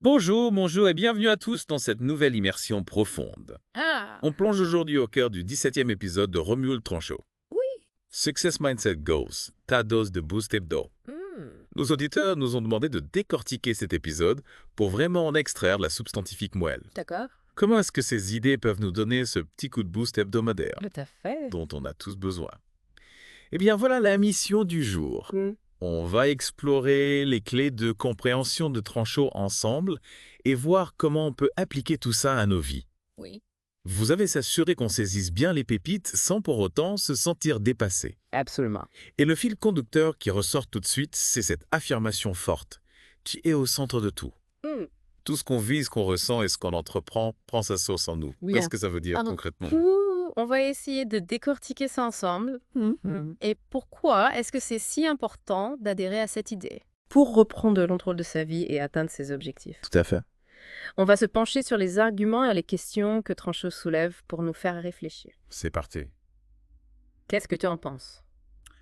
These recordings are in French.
Bonjour et bienvenue à tous dans cette nouvelle immersion profonde. Ah! On plonge aujourd'hui au cœur du 17e épisode de Romuald Tranchot. Oui! Success Mindset Goals, ta dose de boost hebdo. Mmh. Nos auditeurs nous ont demandé de décortiquer cet épisode pour vraiment en extraire la substantifique moelle. D'accord. Comment est-ce que ces idées peuvent nous donner ce petit coup de boost hebdomadaire Tout à fait. dont on a tous besoin? Eh bien voilà la mission du jour. Mmh. On va explorer les clés de compréhension de Tranchot ensemble et voir comment on peut appliquer tout ça à nos vies. Oui. Vous avez s'assurer qu'on saisisse bien les pépites sans pour autant se sentir dépassé. Absolument. Et le fil conducteur qui ressort tout de suite, c'est cette affirmation forte qui est au centre de tout. Mmh. Tout ce qu'on vit, ce qu'on ressent et ce qu'on entreprend prend sa source en nous. Oui, Qu'est-ce que ça veut dire alors, concrètement? on va essayer de décortiquer ça ensemble. Mhm. Et pourquoi est-ce que c'est si important d'adhérer à cette idée? Pour reprendre le contrôle de sa vie et atteindre ses objectifs. Tout à fait. On va se pencher sur les arguments et les questions que Tranchot soulève pour nous faire réfléchir. C'est parti. Qu'est-ce que tu en penses?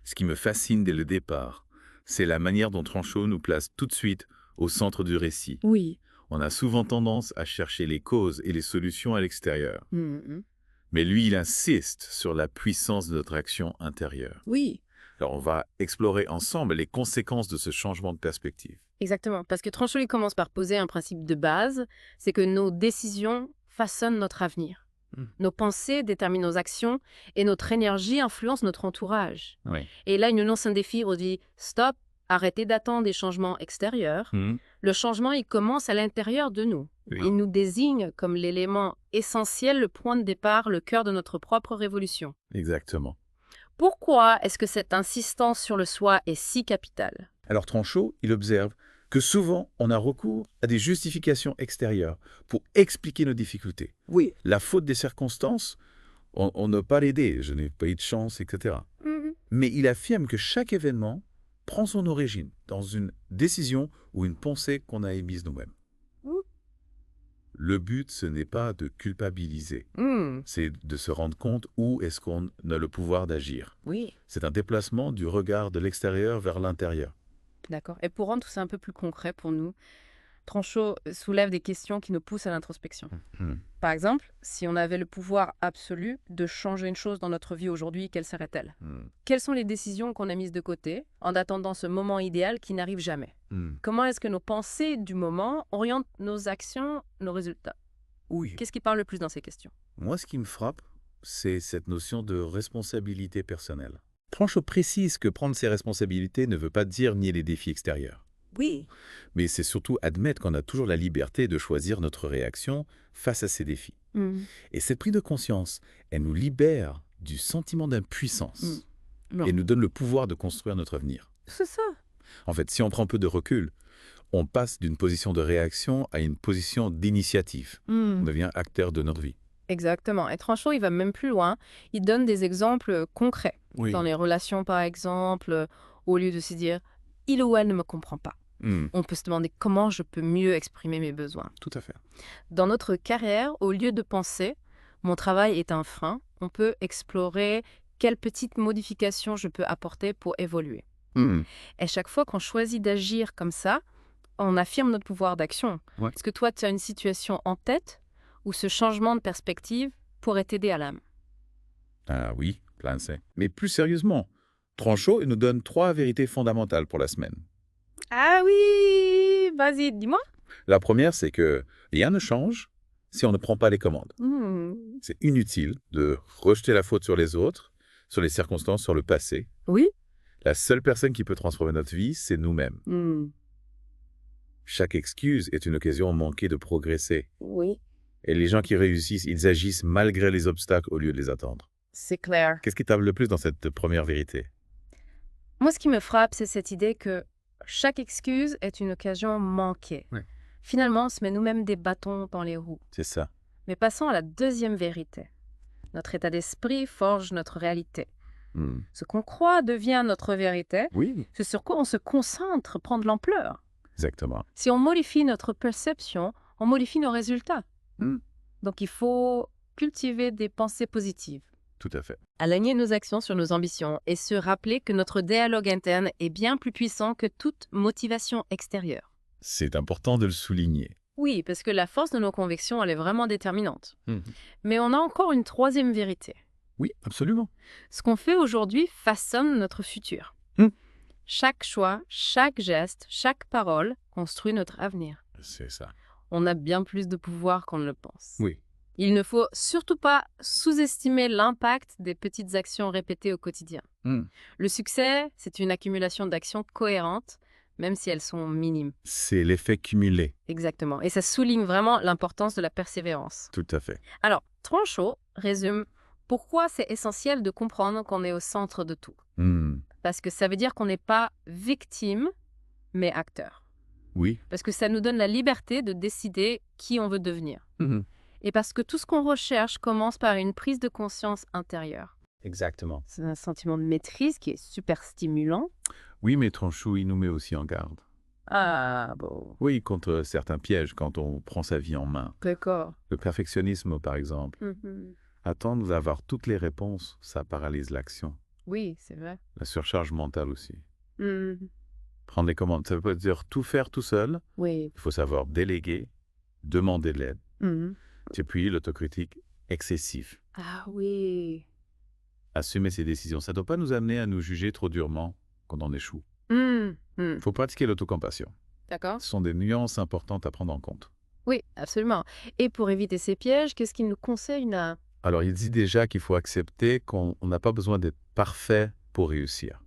Ce qui me fascine dès le départ, c'est la manière dont Tranchot nous place tout de suite au centre du récit. Oui. On a souvent tendance à chercher les causes et les solutions à l'extérieur. Mhm. Mais lui, il insiste sur la puissance de notre action intérieure. Oui. Alors, on va explorer ensemble les conséquences de ce changement de perspective. Exactement, parce que Tranchot il commence par poser un principe de base, c'est que nos décisions façonnent notre avenir. Hmm. Nos pensées déterminent nos actions et notre énergie influence notre entourage. Oui. Et là, il nous lance un défi, on dit « Stop, arrêtez d'attendre des changements extérieurs. Le changement, il commence à l'intérieur de nous. Oui. Il nous désigne comme l'élément essentiel, le point de départ, le cœur de notre propre révolution. Exactement. Pourquoi est-ce que cette insistance sur le soi est si capitale? Alors Tranchot, il observe que souvent, on a recours à des justifications extérieures pour expliquer nos difficultés. Oui. La faute des circonstances, on n'a pas l'aider, je n'ai pas eu de chance, etc. Mais il affirme que chaque événement prend son origine dans une décision ou une pensée qu'on a émise nous-mêmes. Mhm. Le but, ce n'est pas de culpabiliser, Hmm. c'est de se rendre compte où est-ce qu'on a le pouvoir d'agir. Oui. C'est un déplacement du regard de l'extérieur vers l'intérieur. D'accord. Et pour rendre tout ça un peu plus concret pour nous, Tranchot soulève des questions qui nous poussent à l'introspection. Par exemple, si on avait le pouvoir absolu de changer une chose dans notre vie aujourd'hui, quelle serait-elle? Quelles sont les décisions qu'on a mises de côté en attendant ce moment idéal qui n'arrive jamais? Comment est-ce que nos pensées du moment orientent nos actions, nos résultats? Oui. Qu'est-ce qui parle le plus dans ces questions? Moi, ce qui me frappe, c'est cette notion de responsabilité personnelle. Tranchot précise que prendre ses responsabilités ne veut pas dire nier les défis extérieurs. Oui. Mais c'est surtout admettre qu'on a toujours la liberté de choisir notre réaction face à ces défis. Et cette prise de conscience, elle nous libère du sentiment d'impuissance et nous donne le pouvoir de construire notre avenir. C'est ça. En fait, si on prend un peu de recul, on passe d'une position de réaction à une position d'initiative. On devient acteur de notre vie. Exactement. Et Tranchot, il va même plus loin. Il donne des exemples concrets. Oui. Dans les relations, par exemple, au lieu de se dire « il ou elle ne me comprend pas », on peut se demander comment je peux mieux exprimer mes besoins. Tout à fait. Dans notre carrière, au lieu de penser « mon travail est un frein », on peut explorer quelles petites modifications je peux apporter pour évoluer. Et chaque fois qu'on choisit d'agir comme ça, on affirme notre pouvoir d'action. Ouais. Est-ce que toi, tu as une situation en tête où ce changement de perspective pourrait t'aider à l'âme? Ah oui, plein c'est. Mais plus sérieusement, Tranchot nous donne 3 vérités fondamentales pour la semaine. Ah oui, vas-y, dis-moi. La première, c'est que rien ne change si on ne prend pas les commandes. C'est inutile de rejeter la faute sur les autres, sur les circonstances, sur le passé. Oui. La seule personne qui peut transformer notre vie, c'est nous-mêmes. Chaque excuse est une occasion manquée de progresser. Oui, Et les gens qui réussissent, ils agissent malgré les obstacles au lieu de les attendre. c'est clair. Qu'est-ce qui t'aime le plus dans cette première vérité? Moi, ce qui me frappe, c'est cette idée que chaque excuse est une occasion manquée. Ouais. Finalement, on se met nous-mêmes des bâtons dans les roues. C'est ça. Mais passons à la deuxième vérité. Notre état d'esprit forge notre réalité. Ce qu'on croit devient notre vérité. Oui. Ce sur quoi on se concentre prend de l'ampleur. Exactement. Si on modifie notre perception, on modifie nos résultats. Donc, il faut cultiver des pensées positives. Tout à fait. Aligner nos actions sur nos ambitions et se rappeler que notre dialogue interne est bien plus puissant que toute motivation extérieure. C'est important de le souligner. Oui, parce que la force de nos convictions, elle est vraiment déterminante. Mais on a encore une troisième vérité. Oui, absolument. Ce qu'on fait aujourd'hui façonne notre futur. Chaque choix, chaque geste, chaque parole construit notre avenir. C'est ça. On a bien plus de pouvoir qu'on ne le pense. Oui. Il ne faut surtout pas sous-estimer l'impact des petites actions répétées au quotidien. Le succès, c'est une accumulation d'actions cohérentes, même si elles sont minimes. C'est l'effet cumulé. Exactement. Et ça souligne vraiment l'importance de la persévérance. Tout à fait. Alors, Tranchot résume pourquoi c'est essentiel de comprendre qu'on est au centre de tout. Parce que ça veut dire qu'on n'est pas victime, mais acteur. Oui. Parce que ça nous donne la liberté de décider qui on veut devenir. Et parce que tout ce qu'on recherche commence par une prise de conscience intérieure. Exactement. C'est un sentiment de maîtrise qui est super stimulant. Oui, mais Tranchot, il nous met aussi en garde. Ah, bon. Oui, contre certains pièges quand on prend sa vie en main. D'accord. Le perfectionnisme, par exemple. Attendre d'avoir toutes les réponses, ça paralyse l'action. Oui, c'est vrai. La surcharge mentale aussi. Prendre les commandes, ça veut dire tout faire tout seul. Oui. Il faut savoir déléguer, demander de l'aide. Et puis l'autocritique excessif. Ah oui. Assumer ses décisions, ça ne doit pas nous amener à nous juger trop durement quand on échoue. Il faut pratiquer l'autocompassion. D'accord. Ce sont des nuances importantes à prendre en compte. Oui, absolument. Et pour éviter ces pièges, qu'est-ce qu'il nous conseille, Na? Alors, il dit déjà qu'il faut accepter qu'on n'a pas besoin d'être parfait pour réussir.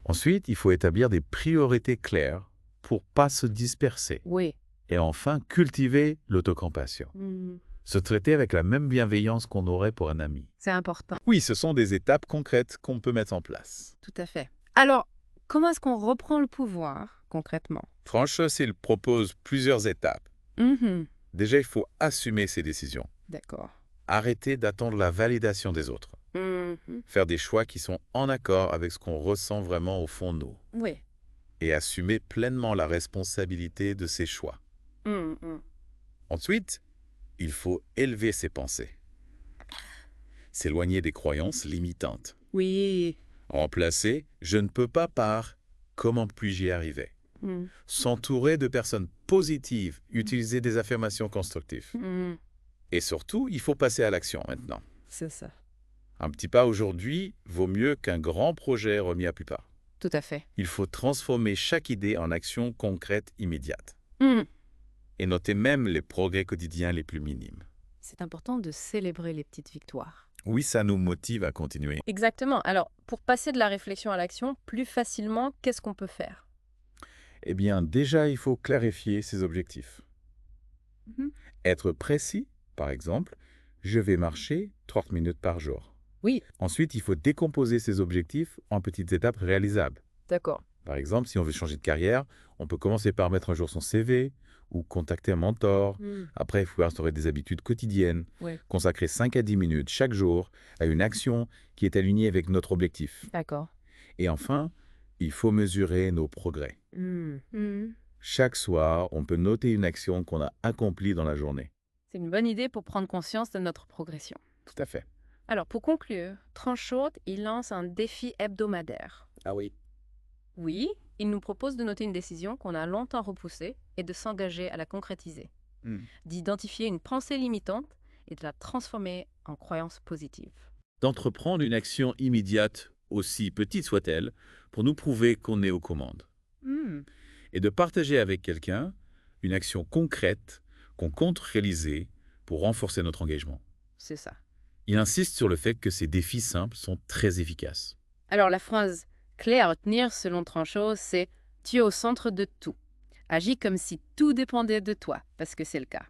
Ensuite, il faut établir des priorités claires pour pas se disperser. Oui. Et enfin, cultiver l'autocompassion. Se traiter avec la même bienveillance qu'on aurait pour un ami. C'est important. Oui, ce sont des étapes concrètes qu'on peut mettre en place. Tout à fait. Alors, comment est-ce qu'on reprend le pouvoir, concrètement? Tranchot, il propose plusieurs étapes. Déjà, il faut assumer ses décisions. D'accord. Arrêter d'attendre la validation des autres. Faire des choix qui sont en accord avec ce qu'on ressent vraiment au fond de nous. Oui. Et assumer pleinement la responsabilité de ses choix. Ensuite, il faut élever ses pensées. S'éloigner des croyances limitantes. Oui. Remplacer « je ne peux pas » par « comment puis-je y arriver ?» S'entourer de personnes positives, utiliser des affirmations constructives. Et surtout, il faut passer à l'action maintenant. C'est ça. Un petit pas aujourd'hui vaut mieux qu'un grand projet remis à plus tard. Tout à fait. Il faut transformer chaque idée en action concrète immédiate. Et noter même les progrès quotidiens les plus minimes. C'est important de célébrer les petites victoires. Oui, ça nous motive à continuer. Exactement. Alors, pour passer de la réflexion à l'action plus facilement, qu'est-ce qu'on peut faire? Eh bien, déjà, il faut clarifier ses objectifs. Être précis, par exemple, je vais marcher 30 minutes par jour. Oui. Ensuite, il faut décomposer ses objectifs en petites étapes réalisables. D'accord. Par exemple, si on veut changer de carrière, on peut commencer par mettre à jour son CV ou contacter un mentor. Après, il faut instaurer des habitudes quotidiennes, consacrer 5 à 10 minutes chaque jour à une action qui est alignée avec notre objectif. D'accord. Et enfin, il faut mesurer nos progrès. Chaque soir, on peut noter une action qu'on a accomplie dans la journée. C'est une bonne idée pour prendre conscience de notre progression. Tout à fait. Alors, pour conclure, Tranchot, il lance un défi hebdomadaire. Ah oui. Oui, il nous propose de noter une décision qu'on a longtemps repoussée et de s'engager à la concrétiser. D'identifier une pensée limitante et de la transformer en croyance positive. D'entreprendre une action immédiate, aussi petite soit-elle, pour nous prouver qu'on est aux commandes. Et de partager avec quelqu'un une action concrète qu'on compte réaliser pour renforcer notre engagement. C'est ça. Il insiste sur le fait que ces défis simples sont très efficaces. Alors la phrase clé à retenir selon Tranchot, c'est « Tu es au centre de tout. Agis comme si tout dépendait de toi, parce que c'est le cas. »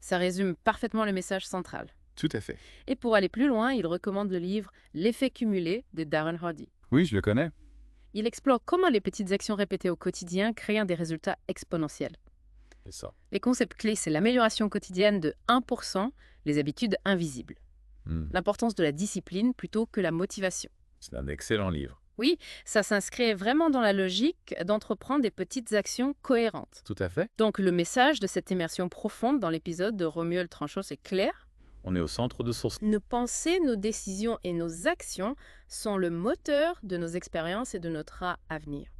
Ça résume parfaitement le message central. Tout à fait. Et pour aller plus loin, il recommande le livre « L'effet cumulé » de Darren Hardy. Oui, je le connais. Il explore comment les petites actions répétées au quotidien créent des résultats exponentiels. C'est ça. Les concepts clés, c'est l'amélioration quotidienne de 1%, les habitudes invisibles. L'importance de la discipline plutôt que la motivation. C'est un excellent livre. Oui, ça s'inscrit vraiment dans la logique d'entreprendre des petites actions cohérentes. Tout à fait. Donc le message de cette immersion profonde dans l'épisode de Romuald Tranchot, c'est clair. On est au centre de source. Nos pensées, nos décisions et nos actions sont le moteur de nos expériences et de notre avenir.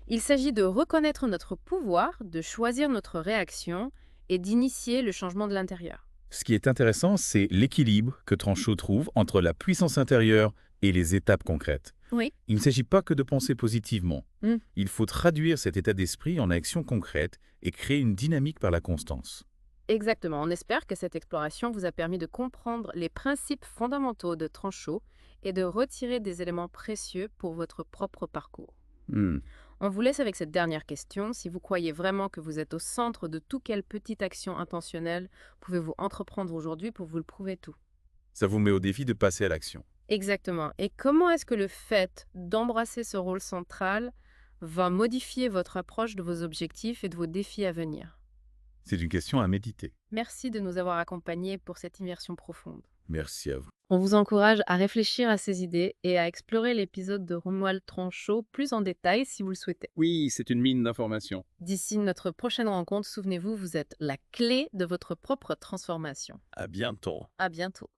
Il s'agit de reconnaître notre pouvoir, de choisir notre réaction et d'initier le changement de l'intérieur. Ce qui est intéressant, c'est l'équilibre que Tranchot trouve entre la puissance intérieure et les étapes concrètes. Oui. Il ne s'agit pas que de penser positivement. Mm. Il faut traduire cet état d'esprit en action concrète et créer une dynamique par la constance. Exactement. On espère que cette exploration vous a permis de comprendre les principes fondamentaux de Tranchot et de retirer des éléments précieux pour votre propre parcours. On vous laisse avec cette dernière question. Si vous croyez vraiment que vous êtes au centre de toute quelle petite action intentionnelle pouvez-vous entreprendre aujourd'hui pour vous le prouver tout? Ça vous met au défi de passer à l'action. Exactement. Et comment est-ce que le fait d'embrasser ce rôle central va modifier votre approche de vos objectifs et de vos défis à venir? C'est une question à méditer. Merci de nous avoir accompagnés pour cette immersion profonde. Merci à vous. On vous encourage à réfléchir à ces idées et à explorer l'épisode de Romuald Tranchot plus en détail si vous le souhaitez. Oui, c'est une mine d'informations. D'ici notre prochaine rencontre, souvenez-vous, vous êtes la clé de votre propre transformation. À bientôt. À bientôt.